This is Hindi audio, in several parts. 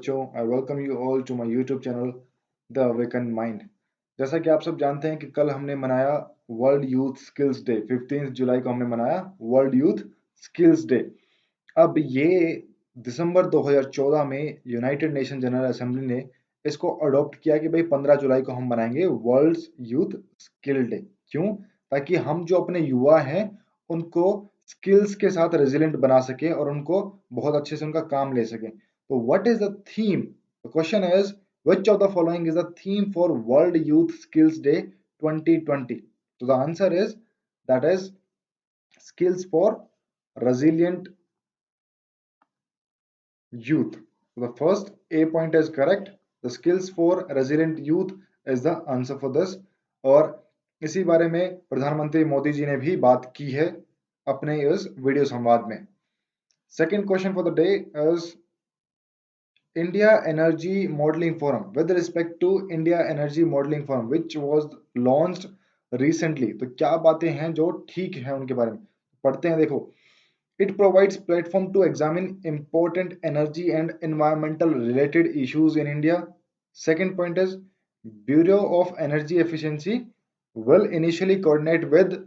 बच्चों, I welcome you all to my YouTube channel the awaken mind. जैसा कि आप सब जानते हैं कि कल हमने मनाया वर्ल्ड यूथ स्किल्स डे। 15 जुलाई को हमने मनाया वर्ल्ड यूथ स्किल्स डे। अब ये दिसंबर 2014 में यूनाइटेड नेशन जनरल असेंबली ने इसको अडॉप्ट किया कि भाई 15 जुलाई को हम मनाएंगे वर्ल्ड यूथ स्किल डे। क्यों? ताकि हम जो अपने युवा हैं उनको स्किल्स के साथ रेजिलेंट बना सके और उनको बहुत अच्छे से उनका काम ले सके। So what is the theme? The question is, which of the following is the theme for World Youth Skills Day 2020? So the answer is, that is skills for resilient youth. So the first A point is correct. The skills for resilient youth is the answer for this. और इसी बारे में प्रधानमंत्री मोदी जी ने भी बात की है अपने इस वीडियो संवाद में। Second question for the day is India Energy Modeling Forum. With respect to India Energy Modeling Forum, which was launched recently, तो क्या बातें हैं जो ठीक हैं उनके बारे में पढ़ते हैं। देखो, it provides platform to examine important energy and environmental related issues in India. Second point is Bureau of Energy Efficiency will initially coordinate with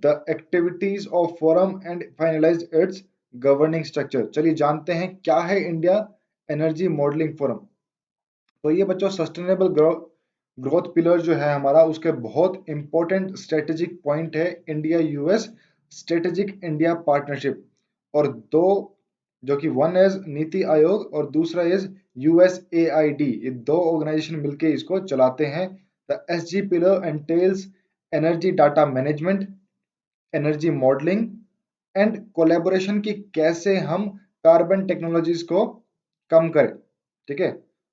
the activities of forum and finalize its governing structure. चलिए जानते हैं क्या है इंडिया एनर्जी मॉडलिंग फोरम। तो ये बच्चों सस्टेनेबल ग्रोथ पिलर जो है हमारा, उसके बहुत इंपॉर्टेंट स्ट्रेटेजिक पॉइंट है India US strategic India partnership. और दो जो कि वन इज नीति आयोग और दूसरा इज यूएसएआईडी, ये दो ऑर्गेनाइजेशन मिलके इसको चलाते हैं। The SG pillar एंटेल्स energy data management, energy modelling and collaboration की कैसे हम कार्बन टेक्नोलॉजीज को कम करें, ठीक है,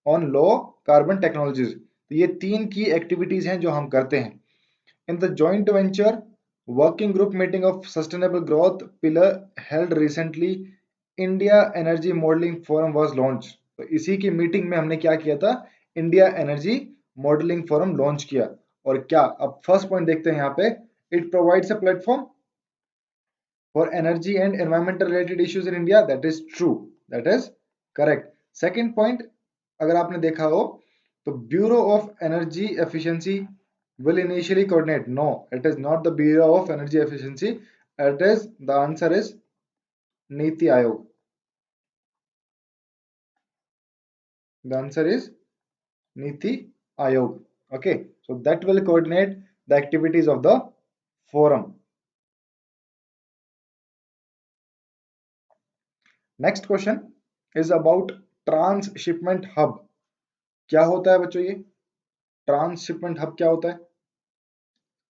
ऑन लो कार्बन टेक्नोलॉजीज। तो ये तीन की एक्टिविटीज हैं जो हम करते हैं। In the joint venture working group meeting of sustainable growth pillar held recently, India energy modelling forum was launch. तो इसी की मीटिंग में हमने क्या किया था, India energy modelling forum launch किया। और क्या, अब फर्स्ट पॉइंट देखते हैं यहाँ पे, it provides a platform for energy and environmental related issues in India. That is true. That is correct. Second point, अगर आपने देखा हो तो Bureau of Energy Efficiency will initially coordinate. No, it is not the Bureau of Energy Efficiency. It is, the answer is Niti Aayog. The answer is Niti Aayog. Okay, so that will coordinate the activities of the forum. Next question is about Transshipment Hub. क्या होता है बच्चों ये ट्रांसशिपमेंट हब? क्या होता है?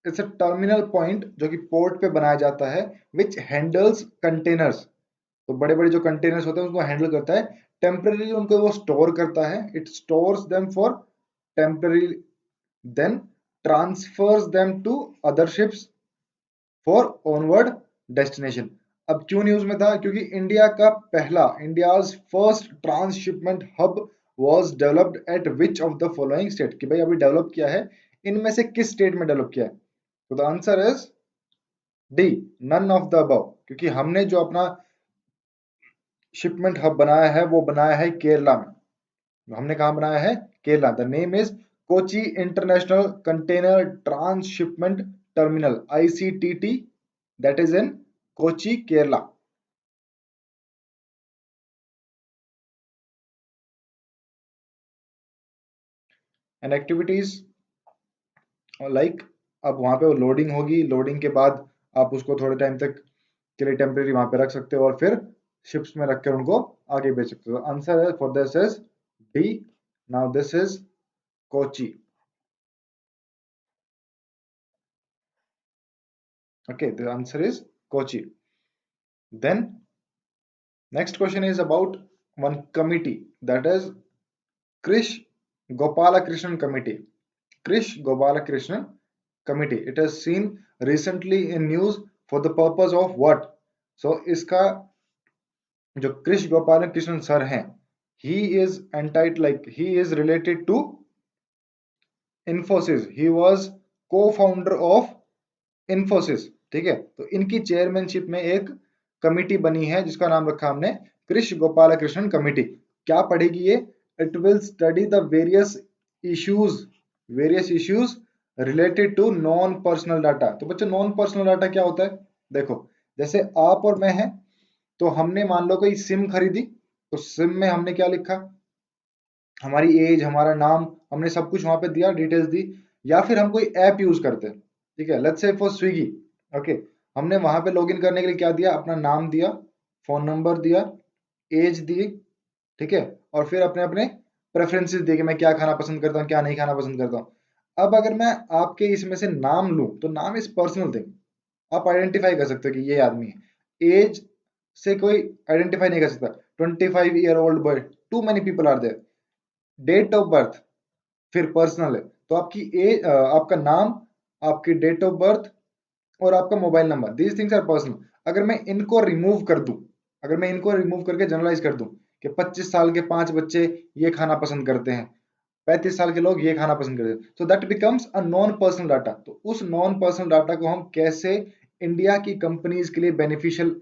इट्स अ टर्मिनल पॉइंट जो कि पोर्ट पे बनाया जाता है, विच हैंडल्स कंटेनर्स। तो बड़े बड़े जो कंटेनर्स होते हैं उसको हैंडल करता है, टेम्पररी उनको वो स्टोर करता है, it stores them for temporary, then transfers them to other ships for onward destination. अब क्यों न्यूज में था? क्योंकि India's first transshipment hub was developed at which of the following state, कि भाई अभी डेवलप किया है, इनमें से किस स्टेट में डेवलप किया है? तो the answer is D, none of the above. क्योंकि हमने जो अपना शिपमेंट हब बनाया है वो बनाया है केरला में। हमने कहा बनाया है? Kerala. The name is Kochi international container transshipment terminal, ICTT, that is in Kochi, Kerala. And activities like, अब वहां पे लोडिंग होगी, लोडिंग के बाद आप उसको थोड़े टाइम तक के लिए टेम्परेरी वहां पे रख सकते हो और फिर शिप्स में रखकर उनको आगे बेच सकते हो। आंसर है for this is D. Now this is Kochi. Okay, the answer is Kochi. Then next question is about one committee, that is Krish Gopalakrishnan Committee. Krish Gopalakrishnan Committee. It has seen recently in news for the purpose of what? So इसका जो कृष गोपाल कृष्णन सर हैं, he is related to Infosys. He was co-founder of Infosys. ठीक है, तो इनकी चेयरमैनशिप में एक कमिटी बनी है जिसका नाम रखा हमने कृष गोपाल कृष्णन कमिटी। क्या पढ़ेगी ये? it will study the various issues related to non personal data. तो बच्चों नॉन पर्सनल डाटा क्या होता है? देखो जैसे आप और मैं हैं, तो हमने मान लो कोई सिम खरीदी, तो सिम में हमने क्या लिखा, हमारी एज, हमारा नाम, हमने सब कुछ वहां पे दिया, डिटेल्स दी। या फिर हम कोई ऐप यूज करते हैं, ठीक है, let's say for Swiggy, okay, हमने वहां पे लॉगिन करने के लिए क्या दिया, अपना नाम दिया, फोन नंबर दिया, एज दी, ठीक है, और फिर अपने अपने प्रेफरेंसेस दिए कि मैं क्या खाना पसंद करता हूँ, क्या नहीं खाना पसंद करता हूँ। अब अगर मैं आपके इसमें से नाम लूं, तो नाम इज पर्सनल थिंग, आप आइडेंटिफाई कर सकते हो कि ये आदमी है। एज से कोई आइडेंटिफाई नहीं कर सकता, 25 year old boy, too many people are there. Date of birth फिर पर्सनल है, तो आपकी एज, आपका नाम, आपकी डेट ऑफ बर्थ और आपका mobile number, these things are personal. अगर मैं इनको रिमूव कर दूं, अगर मैं इनको रिमूव करके जनरलाइज कर दूं कि 25 साल के 5 बच्चे ये खाना पसंद करते हैं, 35 साल के लोग ये खाना पसंद करते हैं, तो that becomes a non personal data. तो उस नॉन पर्सनल डाटा को हम कैसे इंडिया की कंपनीज के लिए बेनिफिशियल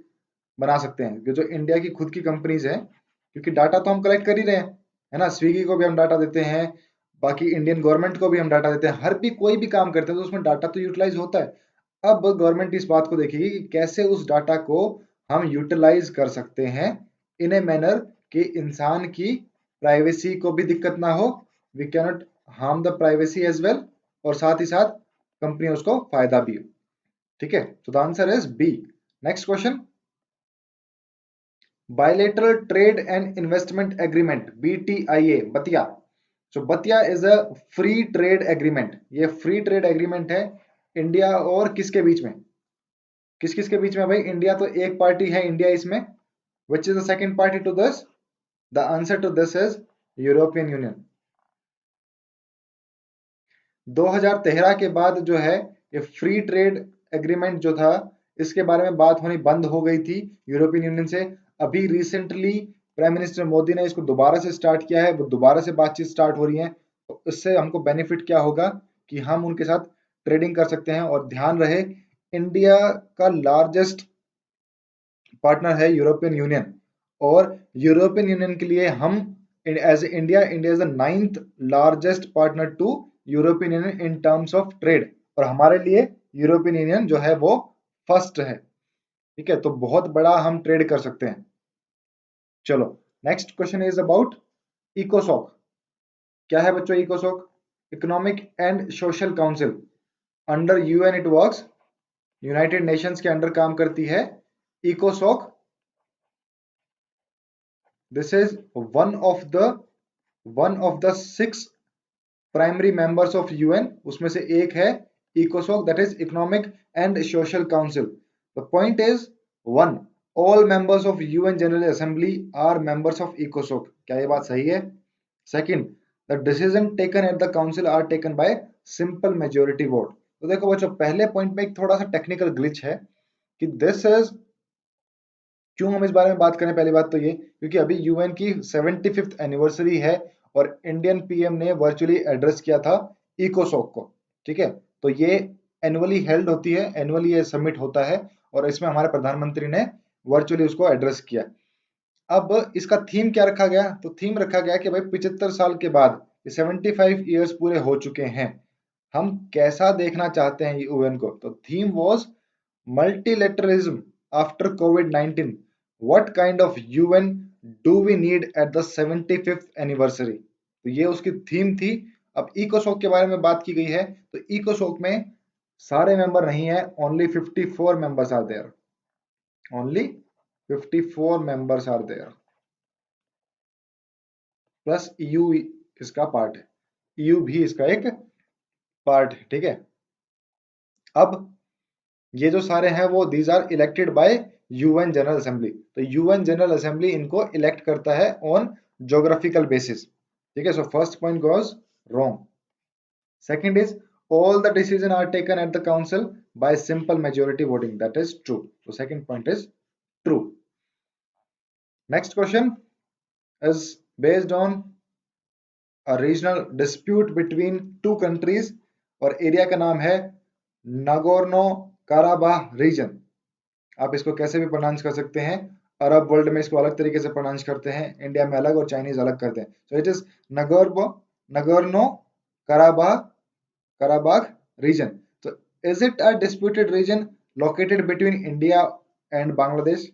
बना सकते हैं, जो इंडिया की खुद की कंपनीज है, क्योंकि डाटा तो हम कलेक्ट कर ही रहे हैं, है ना, स्विगी को भी हम डाटा देते हैं, बाकी इंडियन गवर्नमेंट को भी हम डाटा देते हैं, हर भी कोई भी काम करते हैं तो उसमें डाटा तो यूटिलाइज होता है। अब गवर्नमेंट इस बात को देखेगी कि कैसे उस डाटा को हम यूटिलाइज कर सकते हैं इन ए मैनर कि इंसान की प्राइवेसी को भी दिक्कत ना हो, we cannot harm the privacy as well, और साथ ही साथ कंपनी उसको फायदा भी हो। ठीक है, तो the answer is B. Next question, bilateral trade and investment agreement, BTIA, बतिया। so बतिया is a free trade agreement, ये free trade agreement है इंडिया और किसके बीच में, किस किस के बीच में भाई, इंडिया तो एक पार्टी है इंडिया इसमें, which is the second party to this, the answer to this is European union. 2013 के बाद जो है ये फ्री ट्रेड एग्रीमेंट जो था, इसके बारे में बात होनी बंद हो गई थी यूरोपियन यूनियन से। अभी रिसेंटली प्राइम मिनिस्टर मोदी ने इसको दोबारा से स्टार्ट किया है, वो दोबारा से बातचीत स्टार्ट हो रही है, तो इससे हमको बेनिफिट क्या होगा कि हम उनके साथ ट्रेडिंग कर सकते हैं। और ध्यान रहे, इंडिया का लार्जेस्ट पार्टनर है यूरोपियन यूनियन, और यूरोपियन यूनियन के लिए हम as India, India is the 9th largest partner to European Union in terms of trade, और हमारे लिए यूरोपियन यूनियन जो है वो फर्स्ट है। ठीक है, तो बहुत बड़ा हम ट्रेड कर सकते हैं। चलो नेक्स्ट क्वेश्चन इज अबाउट इकोसॉक। क्या है बच्चों इकोसॉक? Economic and social council, under UN it works, United Nations के अंडर काम करती है इकोसॉक। This is one of the 6 primary members of UN, उसमें से एक है इकोसॉक, that is economic and social council. The point is one, all members of UN General assembly are members of इकोसॉक। क्या ये बात सही है? Second, the decision taken at the council are taken by simple majority vote. तो देखो बच्चों, पहले पॉइंट में एक थोड़ा सा टेक्निकल ग्लिच है कि दिस इज, क्यों हम इस बारे में बात करें, पहली बात तो ये क्योंकि अभी यूएन की 75th एनिवर्सरी है और इंडियन पीएम ने वर्चुअली एड्रेस किया था इकोसॉक को। ठीक है, तो ये एनुअली हेल्ड होती है, एनुअली ये समिट होता है, और इसमें हमारे प्रधानमंत्री ने वर्चुअली उसको एड्रेस किया। अब इसका थीम क्या रखा गया? तो थीम रखा गया कि भाई 75 साल के बाद, 75 ईयर्स पूरे हो चुके हैं, हम कैसा देखना चाहते हैं यूएन को। तो theme was multilateralism after COVID-19. What kind of UN do we need at the 75th anniversary? तो ये उसकी थीम थी। अब इकोसॉक के बारे में बात की गई है, तो इकोसॉक में सारे मेंबर नहीं है, only 54 members are there, only 54 members are there, plus EU इसका पार्ट है, ईयू भी इसका एक पार्ट है। ठीक है, अब ये जो सारे हैं वो these are elected by UN General Assembly. तो यूएन जनरल असेंबली इनको इलेक्ट करता है ऑन ज्योग्राफिकल बेसिस। ठीक है, so first point goes wrong. Second is all the decisions are taken at the council by simple majority voting, that is true. So second point is true. Next question is based on a regional dispute between two countries, और एरिया का नाम है नागोर्नो काराबाह रीजन। आप इसको कैसे भी प्रोनाउंस कर सकते हैं, अरब वर्ल्ड में इसको अलग तरीके से प्रोनाउंस करते हैं, इंडिया में अलग और चाइनीज अलग करते हैं। So it is Nagorno Nagorno Karabakh Karabakh region. तो is it a disputed region located between India and Bangladesh?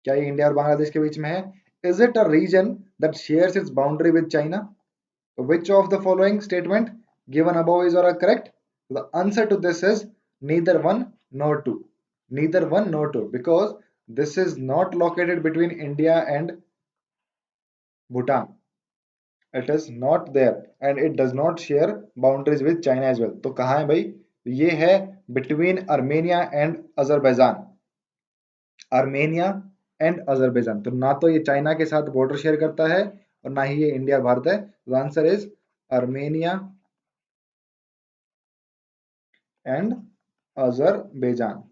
क्या ये इंडिया और बांग्लादेश के बीच में है? Is it a region that shares its boundary with China? Which of the following statement given above is or correct? The answer to this is neither one nor two. Neither one nor two, because this is not located between India and Bhutan. It is not there and it does not share boundaries with China as well. तो कहाँ है भाई? ये है between Armenia and Azerbaijan. Armenia and Azerbaijan. तो ना तो ये चाइना के साथ बॉर्डर शेयर करता है और ना ही ये इंडिया भारत है। तो answer is Armenia and Azerbaijan.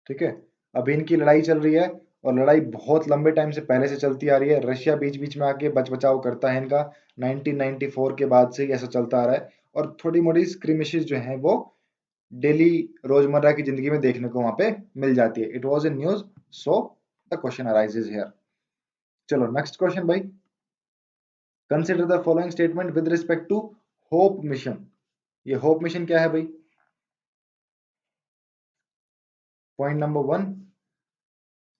ठीक है, अभी इनकी लड़ाई चल रही है और लड़ाई बहुत लंबे टाइम से पहले से चलती आ रही है। रशिया बीच बीच में आके बच बचाव करता है इनका, 1994 के बाद से ही ऐसा चलता आ रहा है। और थोड़ी मोड़ी स्क्रिमिशेस जो हैं वो डेली रोजमर्रा की जिंदगी में देखने को वहां पे मिल जाती है। It was in news, so the question arises here. चलो नेक्स्ट क्वेश्चन भाई। Consider the following statement with respect to Hope mission. ये होप मिशन क्या है भाई? Point number one,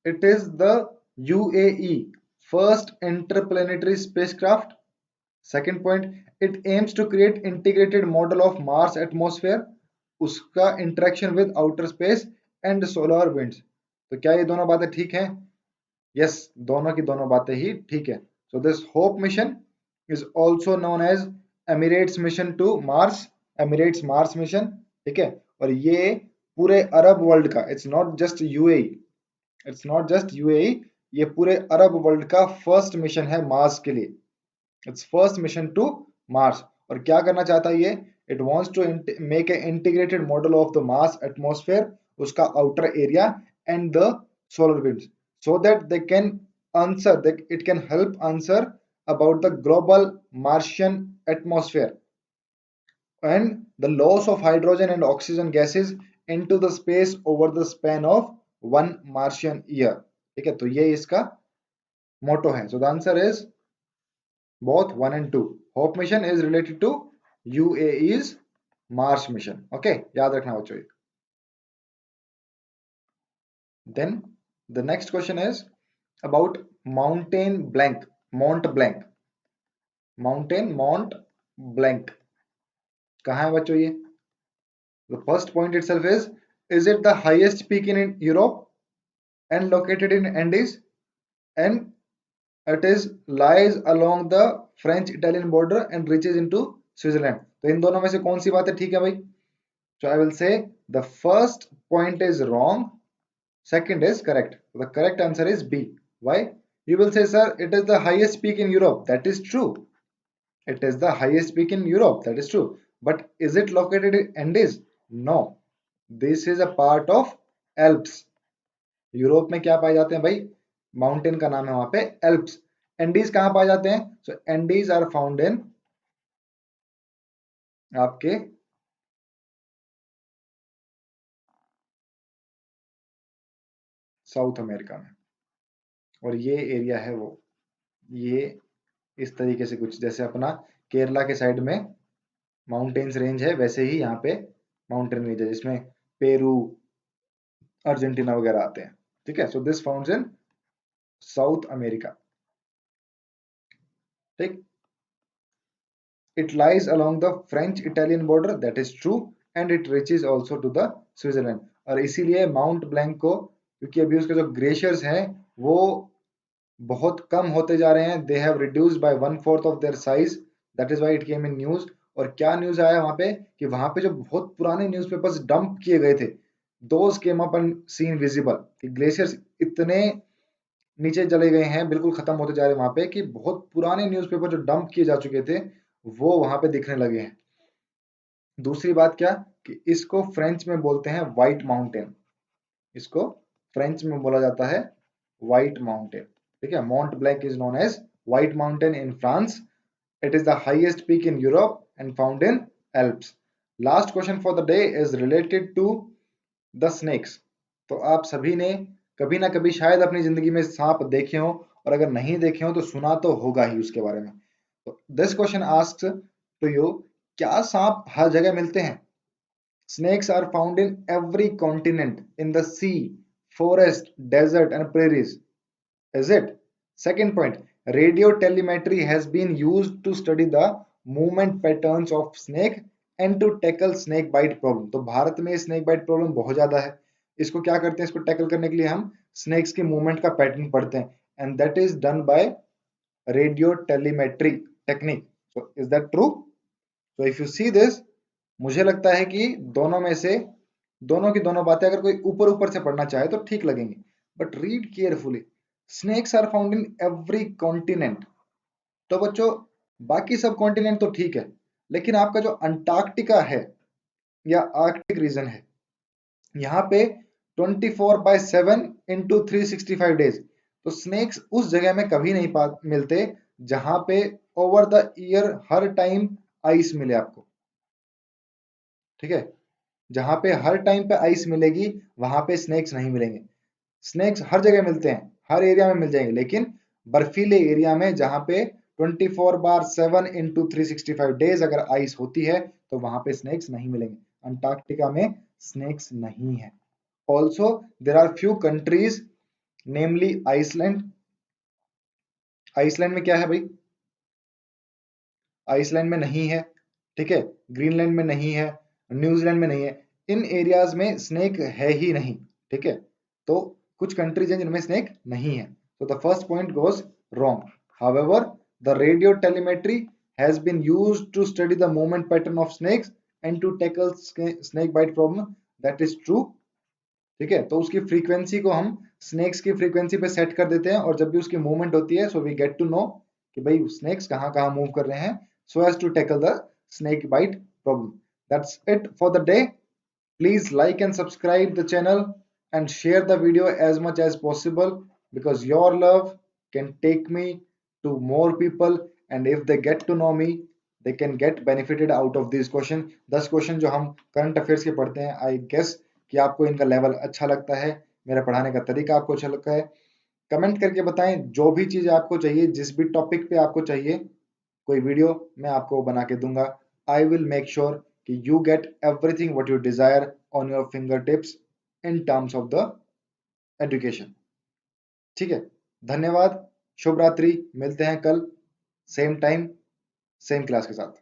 it is the UAE first interplanetary spacecraft. Second point, it aims to create integrated model of Mars atmosphere, उसका interaction with outer space and solar winds। तो क्या ये दोनों बातें ठीक हैं? यस, दोनों की दोनों बातें ही ठीक है। So this Hope mission is also known as Emirates mission to Mars, Emirates Mars mission. ठीक है, और ये पूरे अरब वर्ल्ड का, it's not just UAE, it's not just UAE, ये पूरे अरब वर्ल्ड का फर्स्ट मिशन है मार्स के लिए। It's first mission to Mars. और क्या करना चाहता है ये? It wants to make a integrated model of the Mars atmosphere, उसका outer area and the solar winds, so that they can answer, that it can help answer about the global Martian atmosphere and the loss of hydrogen and oxygen gases into the space over the span of one Martian year। ठीक है, तो ये इसका मोटो है। so the answer is both 1 and 2। hope mission is related to UAE's Mars mission। okay, याद रखना बच्चों। then the next question is about mountain blank, Mont Blanc, mountain mount blank कहाँ है बच्चों ये? The first point itself is it the highest peak in Europe and located in Andes, and it is lies along the French-Italian border and reaches into Switzerland। तो इन दोनों में से कौन सी बात है ठीक है भाई? So I will say the first point is wrong, second is correct। The correct answer is B। Why? You will say, sir, it is the highest peak in Europe। That is true, it is the highest peak in Europe, that is true, but is it located in Andes? No, this is a part of Alps। Europe में क्या पाए जाते हैं भाई? माउंटेन का नाम है वहां पे एल्प्स। एंडीज कहां पाए जाते हैं? सो एंडीज आर फाउंड इन आपके साउथ अमेरिका में, और ये एरिया है वो, ये इस तरीके से कुछ जैसे अपना केरला के साइड में माउंटेन्स रेंज है, वैसे ही यहाँ पे माउंटेन रेंज है जिसमें पेरू, अर्जेंटीना वगैरह आते हैं। ठीक है, so this founts in south America. ठीक, it lies along the French Italian border, that is true, and it reaches also to the Switzerland। और इसीलिए माउंट ब्लैंक को, क्योंकि अभी उसके जो ग्लेशियर्स हैं वो बहुत कम होते जा रहे हैं, they have reduced by 1/4 of their size, that is why it came in news. और क्या न्यूज आया वहां पे कि वहां पे जो बहुत पुराने न्यूज़पेपर्स डंप किए गए थे, those came up and seen visible, कि ग्लेशियर्स इतने नीचे चले गए हैं, बिल्कुल खत्म होते जा रहे हैं वहां पे, कि बहुत पुराने न्यूज़पेपर जो डंप किए जा चुके थे वो वहां पे दिखने लगे हैं। दूसरी बात क्या, कि इसको फ्रेंच में बोलते हैं व्हाइट माउंटेन, इसको फ्रेंच में बोला जाता है व्हाइट माउंटेन। ठीक है, Mont Blanc is known as white mountain in France. It is the highest peak in Europe and found in Alps. Last question for the day is related to the snakes. तो आप सभी ने कभी ना कभी शायद अपनी जिंदगी में सांप देखे हो, और अगर नहीं देखे हो तो सुना तो होगा ही उसके बारे में। तो this question asks to you, क्या सांप हर जगह मिलते हैं? Snakes are found in every continent, in the sea, forest, desert and prairies. Is it? Second point, radio telemetry has been used to study the movement patterns of snake and to tackle snake bite problem. तो भारत में snake bite problem बहुत ज्यादा है। इसको क्या करते हैं, इसको टैकल करने के लिए हम snakes के movement का पैटर्न पढ़ते हैं, and that is done by radio telemetry technique. So is that true? So if you see this, मुझे लगता है कि दोनों में से दोनों की दोनों बातें अगर कोई ऊपर ऊपर से पढ़ना चाहे तो ठीक लगेंगी, but read carefully. Snakes are found in every continent. तो बच्चों, बाकी सब कॉन्टिनेंट तो ठीक है, लेकिन आपका जो अंटार्कटिका है या आर्कटिक रीजन है, यहाँ पे 24/7 इंटू 365 डेज, तो स्नेक्स उस जगह में कभी नहीं मिलते जहां पे over the year her time ice मिले आपको। ठीक है, जहां पे हर टाइम पे आइस मिलेगी वहां पे स्नेक्स नहीं मिलेंगे। स्नेक्स हर जगह मिलते हैं, हर एरिया में मिल जाएंगे, लेकिन बर्फीले एरिया में जहां पे 24/7 इंटू 365 डेज अगर आइस होती है तो वहां पे स्नेक्स नहीं मिलेंगे। अंटार्कटिका में स्नेक्स नहीं है। Also there are few countries, namely Iceland. Iceland में क्या है भाई? आइसलैंड में नहीं है। ठीक है, ग्रीनलैंड में नहीं है, न्यूजीलैंड में नहीं है। इन एरियाज में स्नेक है ही नहीं। ठीक है, तो कुछ कंट्रीज हैं जिनमें स्नेक नहीं है। तो the first point goes wrong. However, the radio telemetry has been used to study the movement pattern of snakes and to tackle snake bite problem. That is true. ठीक है, तो उसकी फ्रीक्वेंसी को हम स्नेक्स की फ्रीक्वेंसी पे सेट कर देते हैं, और जब भी उसकी मूवमेंट होती है, so we get to know कि भाई स्नेक्स कहाँ कहाँ मूव कर रहे हैं, so as to tackle the snake bite problem. That's it for the day. Please like and subscribe the channel and share the video as much as possible, because your love can take me to more people, and if they get to know me, they can get benefited out of these question। 10 question जो हम करंट अफेयर्स के पढ़ते हैं, आई गेस कि आपको इनका लेवल अच्छा लगता है, मेरा पढ़ाने का तरीका आपको अच्छा लगता है। कमेंट करके बताएं जो भी चीज आपको चाहिए, जिस भी टॉपिक पे आपको चाहिए कोई वीडियो, मैं आपको बना के दूंगा। आई विल मेक श्योर कि you get everything what you desire on your finger tips in terms of the education. ठीक है, धन्यवाद, शुभ रात्रि, मिलते हैं कल सेम टाइम सेम क्लास के साथ।